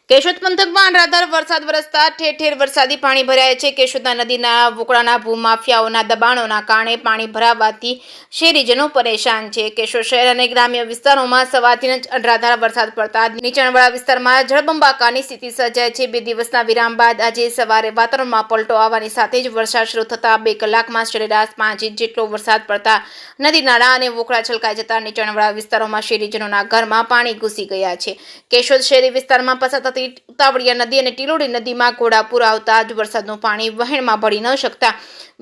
કેશોદ પંથકમાં અનરાધાર વરસાદ વરસતા ઠેર ઠેર વરસાદી પાણી ભરાયા છે. કેશોદના નદીના વોકળાના ભૂમાફિયાઓના દબાણોના કારણે પાણી ભરાવાથી શહેરીજનો પરેશાન છે. કેશોદ શહેર અને ગ્રામ્ય વિસ્તારોમાં સવારથી જ અનરાધાર વરસાદ પડતા નીચાણવાળા વિસ્તારમાં જળબંબાકારની સ્થિતિ સર્જાય છે. 2 દિવસના વિરામ બાદ આજે સવારે વાતાવરણમાં પલટો આવવાની સાથે જ વરસાદ શરૂ થતા 2 કલાકમાં સરેરાશ 5 ઇંચ જેટલો વરસાદ પડતા નદી નાળા અને વોકળા છલકાઈ જતા નીચાણવાળા વિસ્તારોમાં શહેરીજનોના ઘરમાં પાણી ઘૂસી ગયા છે. કેશોદ શહેરી વિસ્તારમાં પસાર ઉતાવળિયા નદી અને ટીલોડી નદીમાં ઘોડાપુર આવતા જ વરસાદનું પાણી વહેણમાં ભળી ન શકતા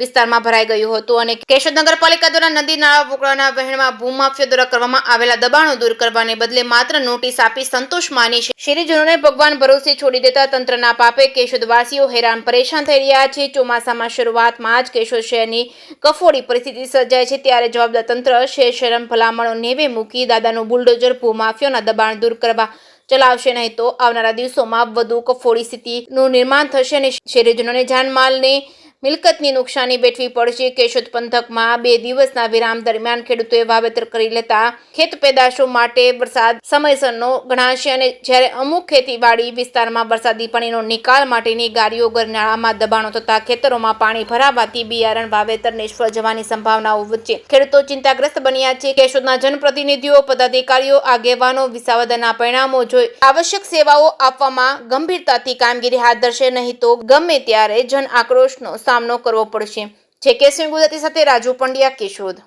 વિસ્તારમાં ભરાઈ ગયું હતું અને કેશોદ નગરપાલિકા દ્વારા નદી નાળા વોકળાના વહેણમાં ભૂમાફિયા દ્વારા કરવામાં આવેલા દબાણો દૂર કરવાને બદલે માત્ર નોટિસ આપી સંતોષ માની શહેરીજનોને ભગવાન ભરોસે છોડી દેતા તંત્રના પાપે કેશોદવાસીઓ હેરાન પરેશાન થઈ રહ્યા છે. ચોમાસામાં શરૂઆતમાં જ કેશોદ શહેરની કફોડી પરિસ્થિતિ સર્જાય છે ત્યારે જવાબદાર તંત્ર શહેર ભલામણો નેવે મૂકી દાદાનું બુલડોઝર ભૂમાફિયાના દબાણ દૂર કરવા ચલાવશે નહીં તો આવનારા દિવસોમાં વધુ કફોડી સ્થિતિનું નિર્માણ થશે અને શહેરીજનોને જાનમાલની મિલકતની નુકસાની વેઠવી પડશે. કેશોદ પંથકમાં 2 દિવસના વિરામ દરમિયાન ખેડૂતોએ વાવેતર કરી લેતા ખેત પેદાશો માટે વરસાદ સમયસરનો ગણાશે અને જ્યારે અમુક ખેતીવાડી વિસ્તારમાં વરસાદી પાણીનો નિકાલ માટેની ગાડીઓ ગરનાળામાં દબાણો થતા ખેતરોમાં પાણી ભરાવાથી બિયારણ વાવેતર નિષ્ફળ જવાની સંભાવનાઓ વચ્ચે ખેડૂતો ચિંતાગ્રસ્ત બન્યા છે. કેશોદના જનપ્રતિનિધિઓ, પદાધિકારીઓ, આગેવાનો વિસાવદરના પરિણામો જોઈ આવશ્યક સેવાઓ આપવામાં ગંભીરતાથી કામગીરી હાથ ધરશે નહીં તો ગમે ત્યારે જન આક્રોશનો સામનો કરવો પડશે. જે કે સિંહ ગુજરાતી સાથે રાજુ પંડ્યા, કેશોદ.